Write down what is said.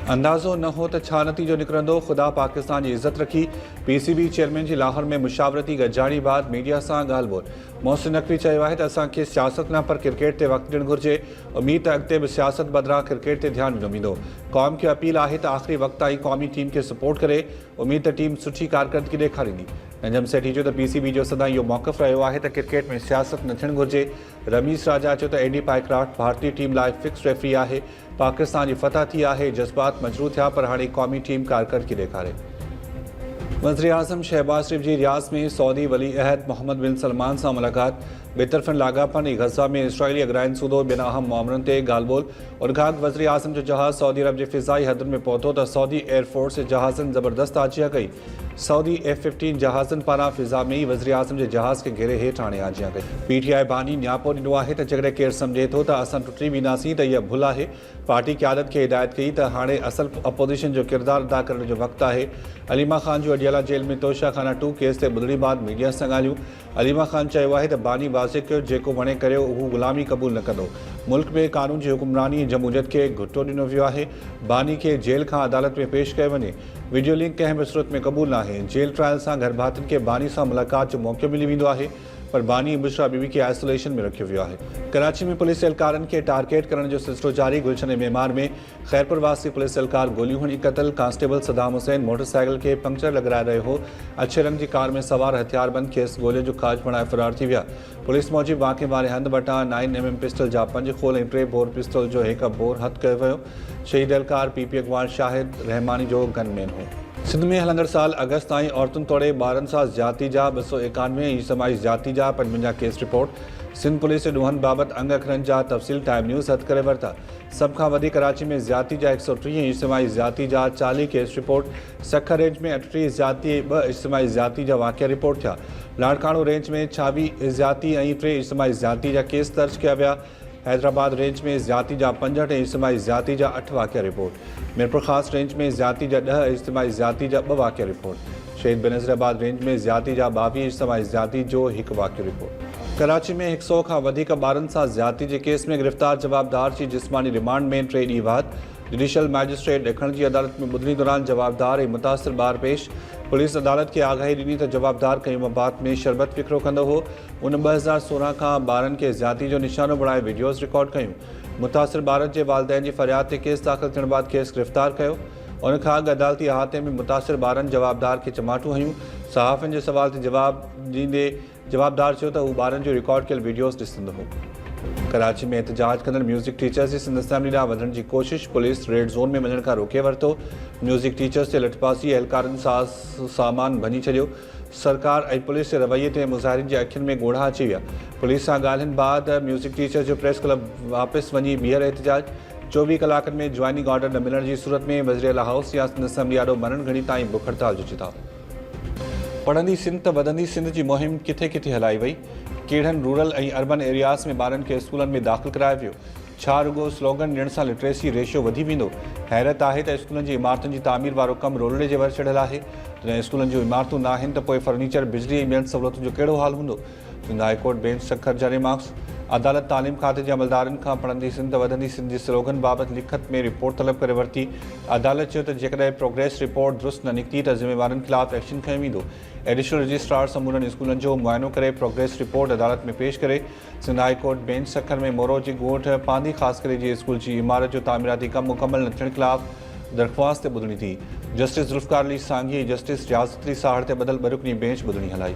अंदाज़ो न हो त छा नतीजो निकिरंदो। ख़ुदा पाकिस्तान जी इज़त रखी। PCB चेयरमैन जी लाहौर में मुशावरती गॾिजाणी बाद मीडिया सां ॻाल्हि ॿोल। मोहसिन नक़वी चयो आहे त असांखे सियासत न पर क्रिकेट ते वक़्तु ॾियणु घुरिजे। उमीद त अॻिते बि सियासत बदिरां क्रिकेट ते ध्यानु ॾिनो वेंदो। क़ौम खे अपील आहे त आख़िरी वक़्तु ताईं क़ौमी टीम खे सपोर्ट करे। उमीद त टीम सुठी कारकर्दगी ॾेखारींदी। नजम सेठी चयो त PCB जो सदाईं इहो मौक़िफ़ रहियो आहे त क्रिकेट में सियासत न थियणु घुरिजे। रमीश राजा चयो त एडी पाइक्राफ्ट भारतीय टीम लाइ फिक्स रेफरी आहे। पाकिस्तान जी फतह थी आहे। जज़्बात मजरू थिया पर हाणे क़ौमी टीम कारकर्दगी ॾेखारे। वज़ीर आज़म शहबाज शरीफ़ जी रियाज़ में सऊदी वली अहद मोहम्मद बिन सलमान सां मुलाक़ात। बेतरफ़नि लाॻापनि गज़ा में इसराइली अगराइन सूदो ॿियनि अहम मामलनि ते ॻाल्हि ॿोल। उर्गाग वज़ीर आज़म जो जहाज़ सऊदी अरब जे फ़िज़ाई हदुनि में पहुतो त सऊदी एयरफोर्स जे जहाज़नि ज़बरदस्त आजिया कई। सऊदी F-15 जहाज़नि पारां फ़िज़ा में ई वज़ीर आज़म जे जहाज़ खे घेरे हेठि आणे आजिया कई। PTI बानी न्यापो ॾिनो आहे त जेकॾहिं केरु सम्झे थो त असां टुटी वेंदासीं त इहा भुल आहे। पार्टी क़यादत खे हिदायत कई त हाणे असल अपोज़िशन जो किरदारु अदा करण जो वक़्तु आहे। अलीमा ख़ान जो अडियाला जेल में तोशाखाना 2 केस ते ॿुधणी बाद मीडिया सां ॻाल्हियूं। अलीमा ख़ान चयो आहे त बानी वाज़िह कयो जेको वणे करियो उहो ग़ुलामी क़बूल न कंदो। मुल्क में क़ानून जी हुकुमरानी जमहूरियत खे घुटो ॾिनो वियो आहे। बानी खे जेल खां अदालत में पेश कयो वञे। वीडियो लिंक कंहिं बि सूरत में क़बूल न आहे। जेल ट्रायल सां घर भातियुनि खे बानी सां मुलाक़ात जो मौक़ो मिली वेंदो आहे पर बानी बुशरा बीबी खे आइसोलेशन में रखियो वियो आहे। कराची में पुलिस एहलकारनि खे टारगेट करण जो सिलसिलो जारी। गुलशन मेमार में ख़ैरपुर वासी पुलिस एहलकार गोलियूं हणी क़तल। कांस्टेबल सदाम हुसैन मोटरसाइकिल खे पंक्चर लॻाए रहियो हो। अछे रंग जी कार में सवार हथियारबंद खेसि गोलीअ जो खाज बणाए फ़रार थी विया। पुलिस मूजिबि वाक़े वारे हंधि वटां 9mm पिस्टल जा 5 खोल ऐं 3 बोर पिस्टल जो हिकु बोर हथु कयो वियो। शहीद एहलकार PP अगवान शाहिद रहमानी जो गनमैन हो। सिंध में हलंदड़ साल अगस्त ताईं औरतुनि तोड़े ॿारनि सां ज़्यादती जा 291 ऐं इज्तिमाही ज़्यादती जा 55 केस रिपोर्ट। सिंध पुलिस जे ॾोहनि बाबति अंग अखरनि जा तफ़सील टाइम न्यूज़ हथु करे वरिता। सभ खां वधीक कराची में ज़्यादती जा 130 ऐं इज्तिमाही ज़्यादती जा 40 केस रिपोर्ट। सख रेंज में 38 ज़्यादती ऐं 2 इज्तिमाही ज़्यादती जा वाक़िया रिपोर्ट थिया। लाड़काणो रेंज में 26 ज़्यादती ऐं 3 इज्तिमाही ज़्यादती जा केस दर्ज कया विया। हैदराबाद रेंज में ज़्यादती जा 65 ऐं इज्तिमाही ज़्यादती जा 8 वाक़िया रिपोर्ट। मीरपुर ख़ास रेंज में ज़्यादती जा 10 इज्तिमाही ज़्यादती जा 2 वाक़िया रिपोर्ट। शहीद बेनज़ीराबाद रेंज में ज़्यादती जा 22 इज्तिमाही ज़्यादती जो 1 वाक़ियो रिपोर्ट। कराची में 100 खां वधीक ॿारनि सां ज़्यादती जे केस में गिरफ़्तार जवाबदार जी जिस्मानी रिमांड में 3 ॾींहं बाद। जुडिशल मैजिस्ट्रेट ॾखण जी अदालत में ॿुधणी दौरान जवाबदार ऐं मुतासिर ॿार पेश। पुलिस अदालत खे आगाही ॾिनी त जवाबदार क़यामत बाद में शरबत विकिरो कंदो हो। उन 2016 खां ॿारनि खे ज़्यादती जो निशानो बणाए वीडियोज़ रिकॉर्ड कयूं। मुतासिर ॿारनि जे वालिदैन जी फ़रियाद ते केस दाख़िल थियण बाद खेसि गिरफ़्तार कयो। उन खां अॻु अदालती अहाते में मुतासिर ॿारनि जवाबदार खे चमाटूं हयूं। सहाफ़ियुनि जे सवाल ते जवाब ॾींदे जवाबदार चयो त हू ॿारनि जो रिकॉर्ड कयल वीडियोज़ ॾिसंदो हो। कराची में एहतजाज कंदड़ म्यूज़िक टीचर्स जी सिंध असेंबली ॾांहुं वधण जी कोशिश। पुलिस रेड ज़ोन में वञण खां रोके वरितो। म्यूज़िक टीचर्स ते लठबाज़ी एहलकारनि सां सामान भञी छॾियो। सरकार ऐं पुलिस जे रवैये ते मुज़ाहिरीन जे अखियुनि में ॻोढ़ा अची विया। पुलिस सां ॻाल्हियुनि बाद म्यूज़िक टीचर्स जो प्रेस क्लब वापसि वञी ॿीहर एहतजाज। 24 कलाकनि में ज्वाइनिंग ऑर्डर न मिलण जी सूरत में वज़ीर आला हाउस या सिंध असेंबली ॾाढो मरण घणी ताईं बुख हड़ताल जो चिता। पढ़ंदी सिंध त वधंदी सिंध जी मुहिम किथे किथे हलाई वई। कहिड़नि रूरल ऐं अर्बन एरियाज़ में ॿारनि खे स्कूलनि में दाख़िल करायो वियो। छा रुॻो स्लोगन ॾियण सां लिटरेसी रेशियो वधी वेंदो? हैरत आहे त स्कूलनि जी इमारतुनि जी तामीर वारो कमु रोलड़े जे वर चढ़ियल आहे। जॾहिं स्कूलनि जूं इमारतूं न आहिनि त पोइ फर्नीचर बिजली ऐं ॿियनि सहूलियतुनि जो कहिड़ो हाल हूंदो? Sindh high court bench Sukkur जारी मार्क्स। अदालत तालीम खाते जे अमलदारनि खां पढ़ंदी सिंध वधंदी सिंध जे स्लोगन बाबति लिखत में रिपोर्ट तलब करे वरिती। अदालत चयो त जेकॾहिं प्रोग्रेस रिपोर्ट दुरुस्त न निकिती त ज़िम्मेवारनि ख़िलाफ़ एक्शन खंयो वेंदो। एडिशनल रजिस्ट्रार समूरनि स्कूलनि जो मुआइनो करे प्रोग्रेस रिपोर्ट अदालत में पेश करे। Sindh high court bench Sukkur में मोरो जी ॻोठ पांदी ख़ासि करे जी स्कूल जी इमारत जो तामीराती कमु मुकमल न थियण ख़िलाफ़ दरख़्वास्त ते ॿुधणी थी। जस्टिस ज़ुल्फ़िकार अली सांघी ऐं जस्टिस रियाज़त अली साहड़ ते ॿधल 2 रुकनी बेंच ॿुधणी हलाई।